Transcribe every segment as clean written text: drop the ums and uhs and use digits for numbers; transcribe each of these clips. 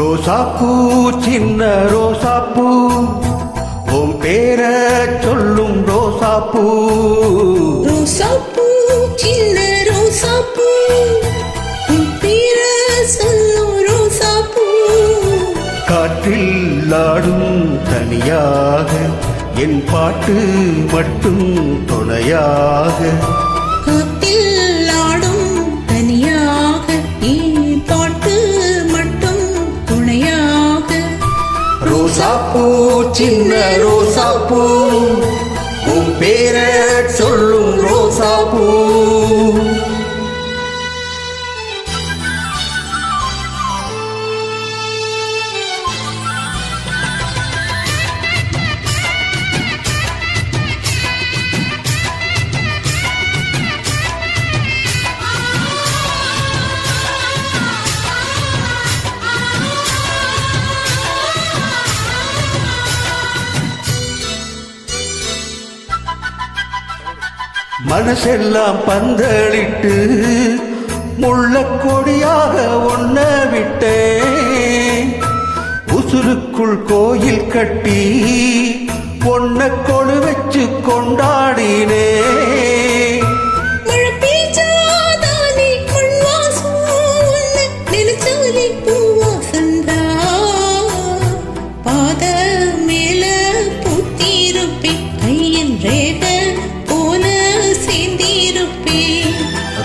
ரோசாப்பூ சின்ன ரோசாப்பூ உன் பேர சொல்லும் ரோசாப்பூ. ரோசாப்பூ சின்ன ரோசாப்பூ உன் பேர சொல்லும் ரோசாப்பூ. காற்றில் ஆடும் தனியாக என் பாட்டு மட்டும் துணையாக. காற்றில் ஆடும் தனியாக என் பாட்டு மட்டும் துணையாக. ரோசாப்பூ சின்ன ரோசாப்பூ உன் பேர சொல்லும் ரோசாப்பூ. மனசெல்லாம் பந்தளிட்டு முள்ளக்கொடியாக ஒன்ன விட்டேன். உசுருக்குள் கோயில் கட்டி ஒன்ன கொடு வச்சு கொண்டாடினே.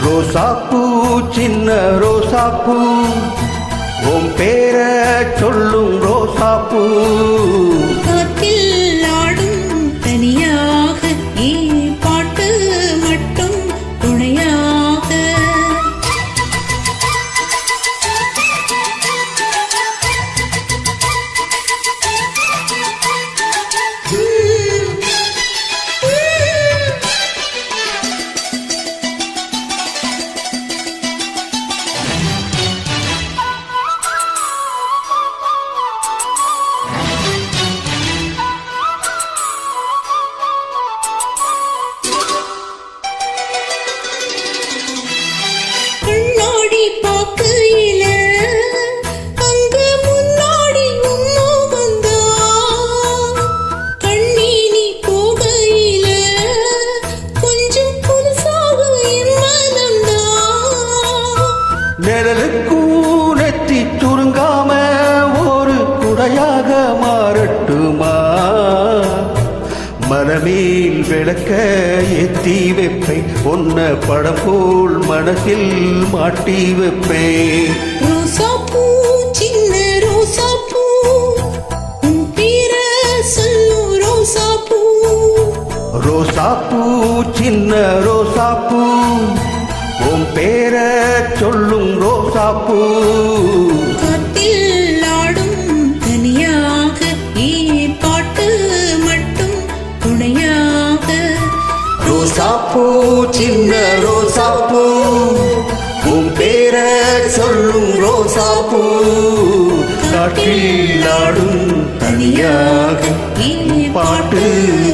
ரோசாப்பூ சின்ன ரோசாப்பூ உன் பேர சொல்லும் ரோசாப்பூ. காற்றில் ஆடும் தனியாக என் பாட்டு மட்டும் துணையாக. நிழலுக்கூனத்தி சுருங்காம ஒரு குடையாக மாறட்டுமா? மனமேல் விளக்க ஏத்தி வைப்பேன் ஒன்ன படம் போல் மனசில் மாட்டி வைப்பேன். ரோசாப்பூ சின்ன ரோசாப்பூ உன் பேர சொல்லும் ரோசாப்பூ. ரோசாப்பூ சின்ன ரோசாப்பூ உன் பேர சொல்லும் ரோசாப்பூ. காற்றில் ஆடும் தனியாக என் பாட்டு மட்டும் துணையாக. ரோசாப்பூ சின்ன ரோசாப்பூ உன் பேர சொல்லும் ரோசாப்பூ. காற்றில் ஆடும் தனியாக என் பாட்டு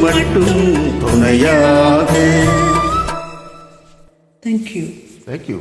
மட்டும் துணையாக. Thank you. Thank you.